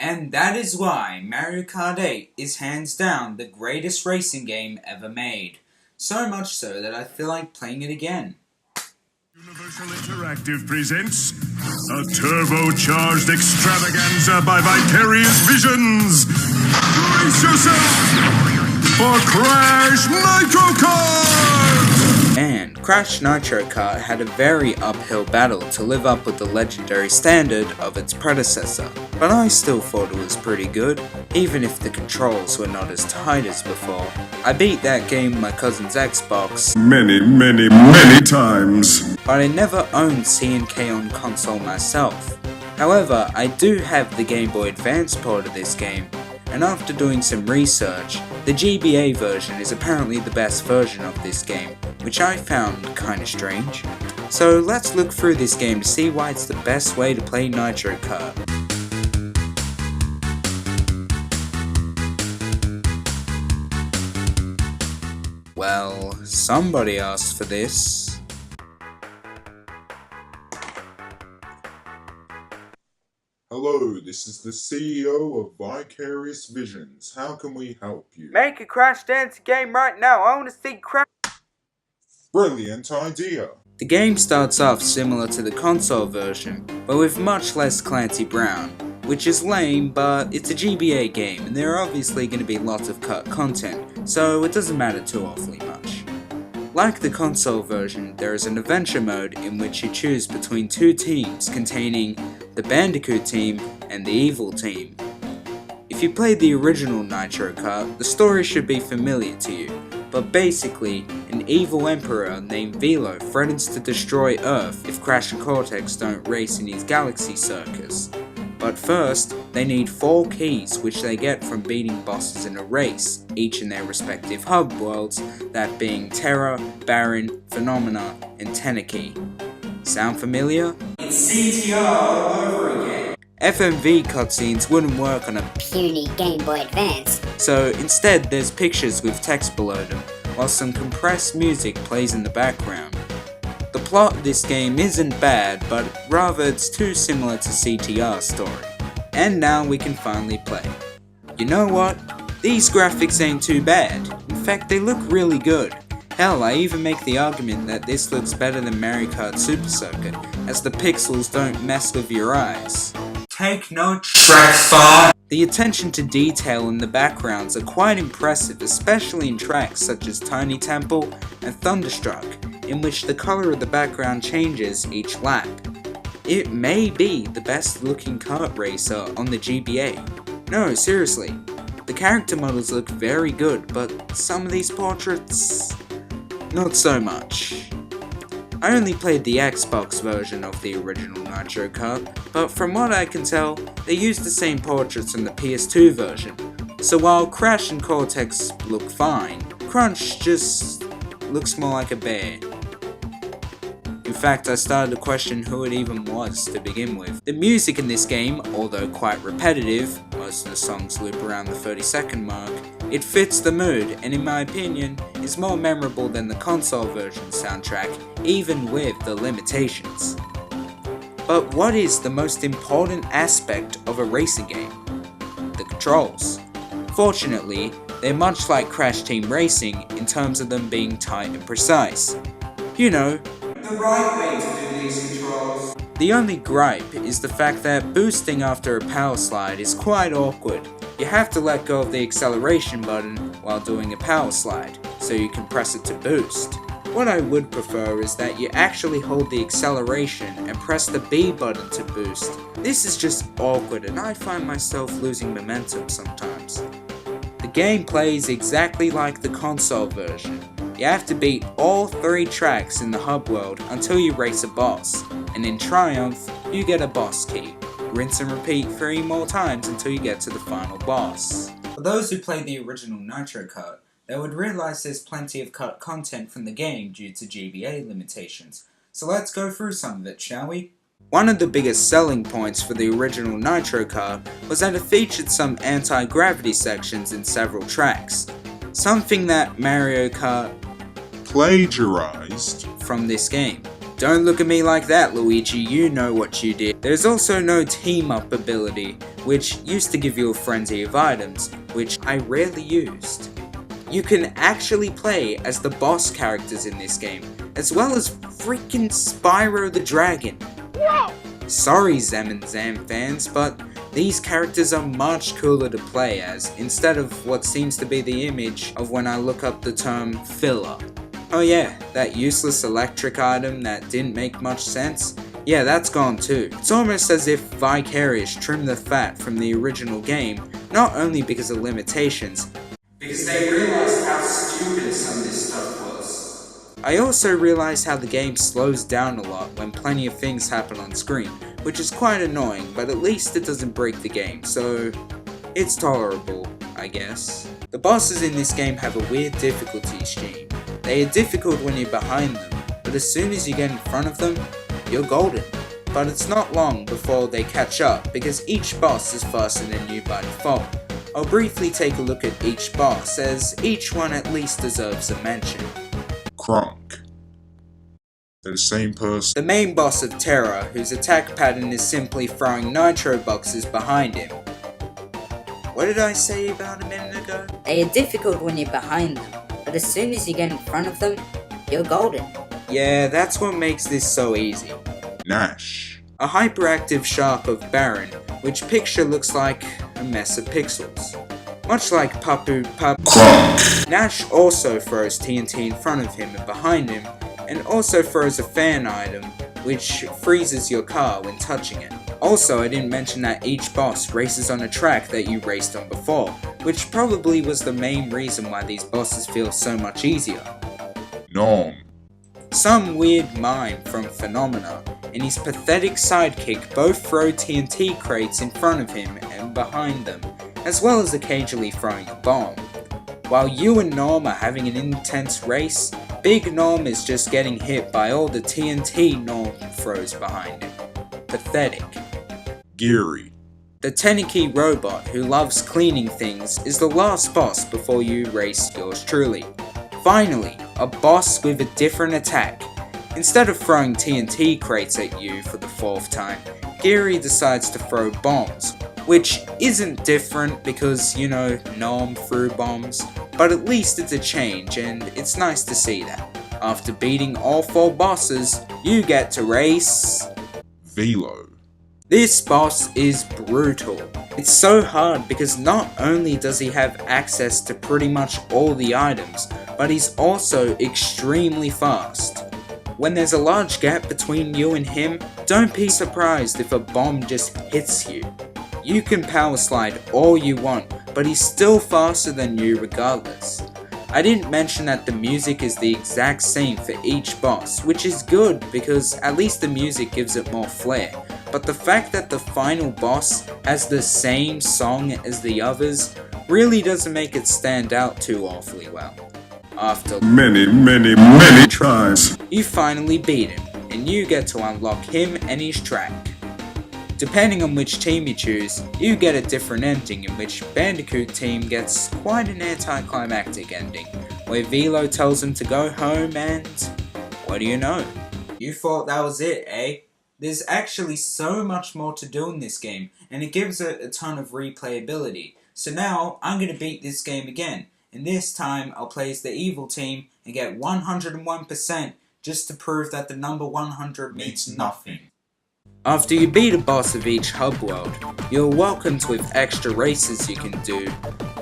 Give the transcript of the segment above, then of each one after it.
And that is why Mario Kart 8 is hands down the greatest racing game ever made. So much so that I feel like playing it again. Universal Interactive presents a turbocharged extravaganza by Vicarious Visions. Brace yourself for Crash Nitro Kart! And Crash Nitro Kart had a very uphill battle to live up with the legendary standard of its predecessor, but I still thought it was pretty good, even if the controls were not as tight as before. I beat that game on my cousin's Xbox many times, but I never owned C&K on console myself. However, I do have the Game Boy Advance port of this game, and after doing some research, the GBA version is apparently the best version of this game, which I found kinda strange. So let's look through this game to see why it's the best way to play Nitro Kart. Well, somebody asked for this. Hello, this is the CEO of Vicarious Visions. How can we help you? Make a Crash Dance game right now. I want to see Crash. Brilliant idea. The game starts off similar to the console version, but with much less Clancy Brown, which is lame, but it's a GBA game and there are obviously going to be lots of cut content, so it doesn't matter too awfully much. Like the console version, there is an adventure mode in which you choose between two teams containing the Bandicoot team and the Evil team. If you played the original Nitro Kart, the story should be familiar to you, but basically, an evil emperor named Velo threatens to destroy Earth if Crash and Cortex don't race in his galaxy circus. But first, they need 4 keys which they get from beating bosses in a race, each in their respective hub worlds, that being Terra, Baron, Phenomena, and Tenaki. Sound familiar? It's CTR all over again. FMV cutscenes wouldn't work on a puny Game Boy Advance, so instead there's pictures with text below them, while some compressed music plays in the background. The plot of this game isn't bad, but rather it's too similar to CTR's story. And now we can finally play. You know what? These graphics ain't too bad. In fact, they look really good. Hell, I even make the argument that this looks better than Mario Kart Super Circuit, as the pixels don't mess with your eyes. Take no tracks. The attention to detail in the backgrounds are quite impressive, especially in tracks such as Tiny Temple and Thunderstruck, in which the color of the background changes each lap. It may be the best looking kart racer on the GBA. No, seriously, the character models look very good, but some of these portraits, not so much. I only played the Xbox version of the original Nitro Kart, but from what I can tell, they used the same portraits in the PS2 version. So while Crash and Cortex look fine, Crunch just looks more like a bear. In fact, I started to question who it even was to begin with. The music in this game, although quite repetitive, most of the songs loop around the 30-second mark, it fits the mood and in my opinion is more memorable than the console version soundtrack, even with the limitations. But what is the most important aspect of a racing game? The controls. Fortunately, they're much like Crash Team Racing in terms of them being tight and precise. You know, the right way to do these controls. The only gripe is the fact that boosting after a power slide is quite awkward. You have to let go of the acceleration button while doing a power slide, so you can press it to boost. What I would prefer is that you actually hold the acceleration and press the B button to boost. This is just awkward and I find myself losing momentum sometimes. The game plays exactly like the console version. You have to beat all 3 tracks in the hub world until you race a boss, and in Triumph, you get a boss key. Rinse and repeat 3 more times until you get to the final boss. For those who played the original Nitro Kart, they would realize there's plenty of cut content from the game due to GBA limitations. So let's go through some of it, shall we? One of the biggest selling points for the original Nitro Kart was that it featured some anti-gravity sections in several tracks. Something that Mario Kart Plagiarized from this game. Don't look at me like that, Luigi, you know what you did. There's also no team up ability, which used to give you a frenzy of items, which I rarely used. You can actually play as the boss characters in this game, as well as freaking Spyro the Dragon. Whoa! Sorry Zem and Zam fans, but these characters are much cooler to play as, instead of what seems to be the image of when I look up the term filler. Oh yeah, that useless electric item that didn't make much sense? Yeah, that's gone too. It's almost as if Vicarious trimmed the fat from the original game, not only because of limitations, because they realized how stupid some of this stuff was. I also realized how the game slows down a lot when plenty of things happen on screen, which is quite annoying, but at least it doesn't break the game, so it's tolerable, I guess. The bosses in this game have a weird difficulty scheme. They are difficult when you're behind them, but as soon as you get in front of them, you're golden. But it's not long before they catch up, because each boss is faster than you by default. I'll briefly take a look at each boss, as each one at least deserves a mention. Crunk. They're the same person. The main boss of Terra, whose attack pattern is simply throwing nitro boxes behind him. What did I say about a minute ago? They are difficult when you're behind them, but as soon as you get in front of them, you're golden. Yeah, that's what makes this so easy. Nash. A hyperactive shark of Baron, which picture looks like a mess of pixels. Much like Papu Papu. Crunk. Nash also throws TNT in front of him and behind him, and also throws a fan item, which freezes your car when touching it. Also, I didn't mention that each boss races on a track that you raced on before, which probably was the main reason why these bosses feel so much easier. Nom. Some weird mime from Phenomena and his pathetic sidekick both throw TNT crates in front of him and behind them, as well as occasionally throwing a bomb. While you and Norm are having an intense race, Big Norm is just getting hit by all the TNT Norm throws behind him. Pathetic. Geary. The Teniki robot who loves cleaning things is the last boss before you race yours truly. Finally, a boss with a different attack. Instead of throwing TNT crates at you for the 4th time, Geary decides to throw bombs, which isn't different because, you know, Norm threw bombs, but at least it's a change and it's nice to see that. After beating all 4 bosses, you get to race Velo. This boss is brutal. It's so hard because not only does he have access to pretty much all the items, but he's also extremely fast. When there's a large gap between you and him, don't be surprised if a bomb just hits you. You can power slide all you want, but he's still faster than you regardless. I didn't mention that the music is the exact same for each boss, which is good because at least the music gives it more flair. But the fact that the final boss has the same song as the others really doesn't make it stand out too awfully well. After many tries, you finally beat him, and you get to unlock him and his track. Depending on which team you choose, you get a different ending in which Bandicoot team gets quite an anticlimactic ending, where Velo tells him to go home and what do you know? You thought that was it, eh? There's actually so much more to do in this game, and it gives it a ton of replayability. So now, I'm going to beat this game again, and this time I'll play as the evil team and get 101% just to prove that the number 100 means nothing. After you beat a boss of each hub world, you're welcomed with extra races you can do,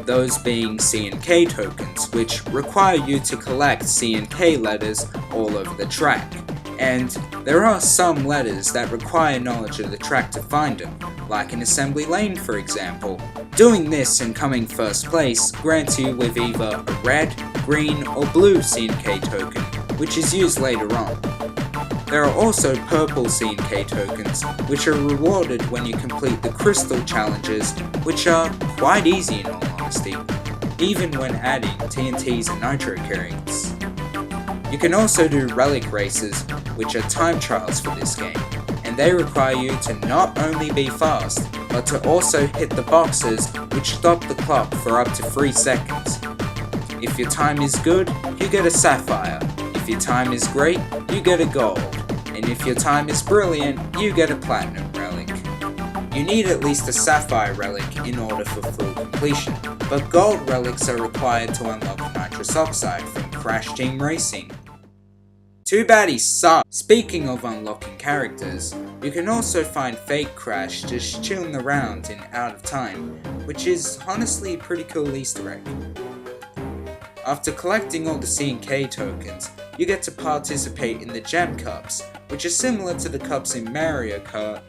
those being C and K tokens, which require you to collect C and K letters all over the track. And there are some letters that require knowledge of the track to find them, like an assembly lane for example. Doing this and coming first place grants you with either a red, green or blue C&K token, which is used later on. There are also purple C&K tokens, which are rewarded when you complete the crystal challenges, which are quite easy in all honesty, even when adding TNTs and nitro carriers. You can also do relic races, which are time trials for this game, and they require you to not only be fast, but to also hit the boxes which stop the clock for up to 3 seconds. If your time is good, you get a sapphire. If your time is great, you get a gold. and if your time is brilliant, you get a platinum relic. You need at least a sapphire relic in order for full completion, but gold relics are required to unlock nitrous oxide from Crash Team Racing. Too bad he sucks. Speaking of unlocking characters, you can also find Fake Crash just chilling around in Out of Time, which is honestly a pretty cool Easter egg. After collecting all the C&K tokens, you get to participate in the Gem Cups, which are similar to the cups in Mario Kart.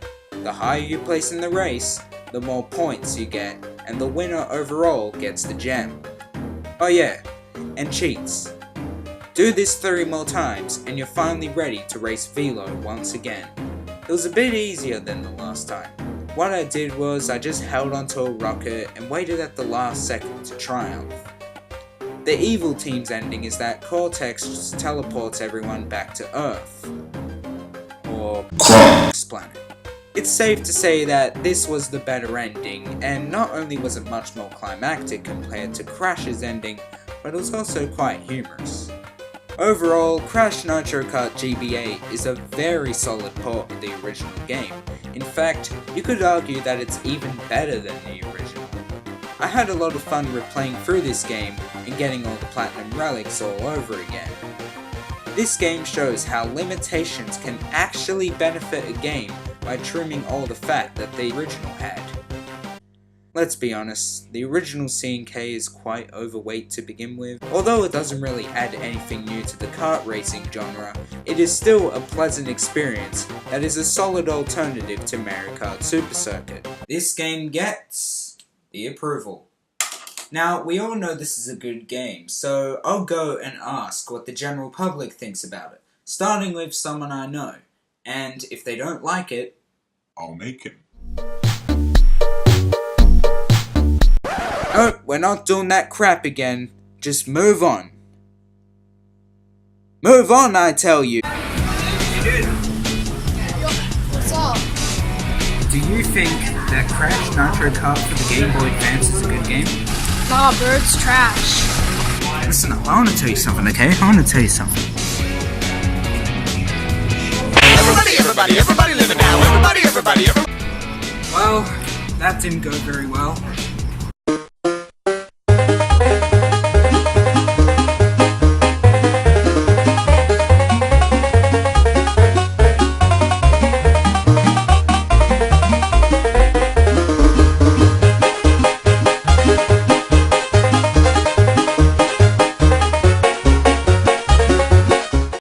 The higher you place in the race, the more points you get, and the winner overall gets the gem. Oh yeah, and cheats. Do this 3 more times and you're finally ready to race Velo once again. It was a bit easier than the last time. What I did was I just held onto a rocket and waited at the last second to triumph. The evil team's ending is that Cortex just teleports everyone back to Earth. Or planet. It's safe to say that this was the better ending, and not only was it much more climactic compared to Crash's ending, but it was also quite humorous. Overall, Crash Nitro Kart GBA is a very solid port of the original game. In fact, you could argue that it's even better than the original. I had a lot of fun replaying through this game and getting all the platinum relics all over again. This game shows how limitations can actually benefit a game by trimming all the fat that the original had. Let's be honest, the original C&K is quite overweight to begin with. Although it doesn't really add anything new to the kart racing genre, it is still a pleasant experience that is a solid alternative to Mario Kart Super Circuit. This game gets the approval. Now, we all know this is a good game, so I'll go and ask what the general public thinks about it, starting with someone I know, and if they don't like it, I'll make him. Oh, we're not doing that crap again. Just move on. Move on, I tell you! What's up? Do you think that Crash Nitro Kart for the Game Boy Advance is a good game? Nah, bird's trash. Listen, I want to tell you something, okay? I want to tell you something. Everybody living now. Everybody. Well, that didn't go very well.